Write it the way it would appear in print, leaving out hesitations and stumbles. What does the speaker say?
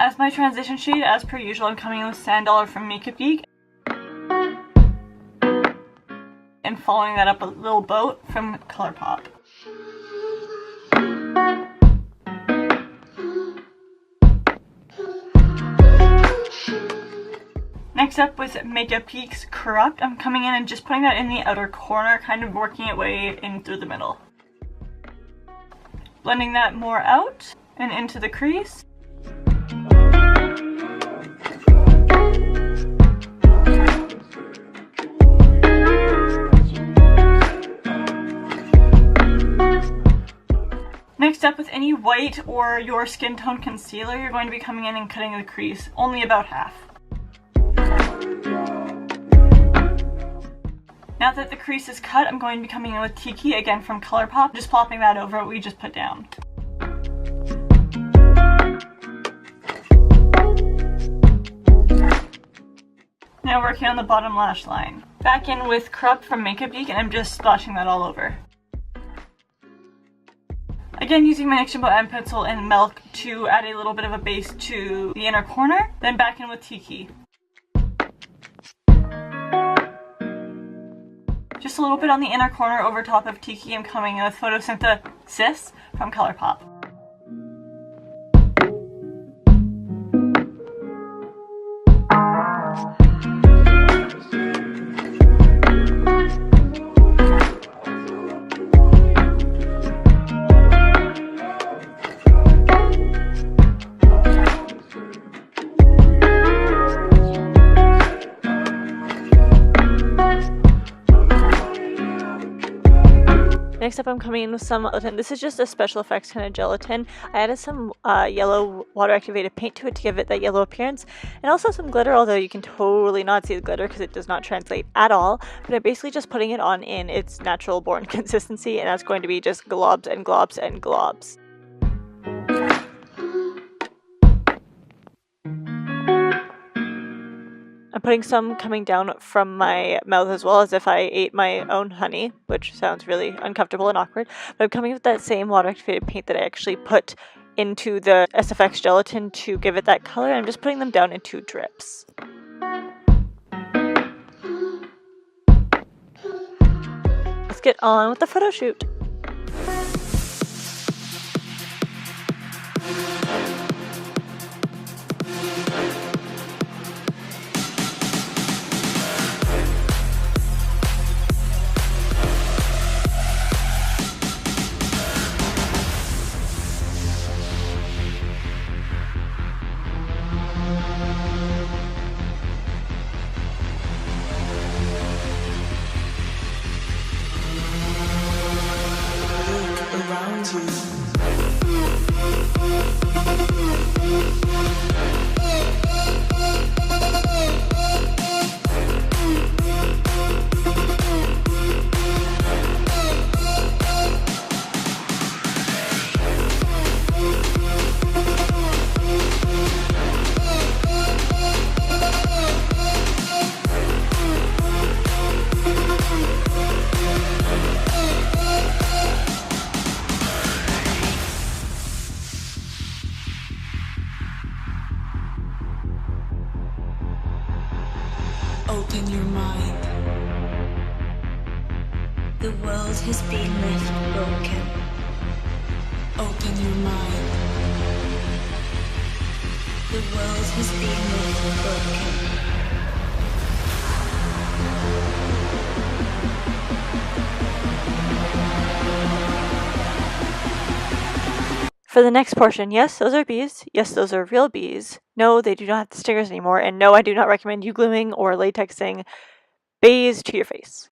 As my transition shade, as per usual, I'm coming in with Sand Dollar from Makeup Geek. And following that up with Little Boat from ColourPop. Next up with Makeup Geek's Corrupt, I'm coming in and just putting that in the outer corner, kind of working it way in through the middle. Blending that more out and into the crease. Next up, with any white or your skin tone concealer, you're going to be coming in and cutting the crease, only about half. Now that the crease is cut, I'm going to be coming in with Tiki, again from ColourPop, just plopping that over what we just put down. Now working on the bottom lash line. Back in with Corrupt from Makeup Geek, and I'm just splashing that all over. Again, using my NYX Jumbo M pencil and Milk to add a little bit of a base to the inner corner, then back in with Tiki. Just a little bit on the inner corner over top of Tiki, I'm coming in with Photosynthesis from ColourPop. Next up, I'm coming in with some gelatin. This is just a special effects kind of gelatin. I added some yellow water activated paint to it to give it that yellow appearance, and also some glitter, although you can totally not see the glitter because it does not translate at all. But I'm basically just putting it on in its natural born consistency, and that's going to be just globs and globs and globs. I'm putting some coming down from my mouth as well, as if I ate my own honey, which sounds really uncomfortable and awkward. But I'm coming with that same water activated paint that I actually put into the SFX gelatin to give it that color. I'm just putting them down in 2 drips. Let's get on with the photo shoot. Open your mind. The world has been left broken. Open your mind. The world has been left broken. For the next portion, yes, those are bees. Yes, those are real bees. No, they do not have the stingers anymore. And no, I do not recommend you gluing or latexing bees to your face.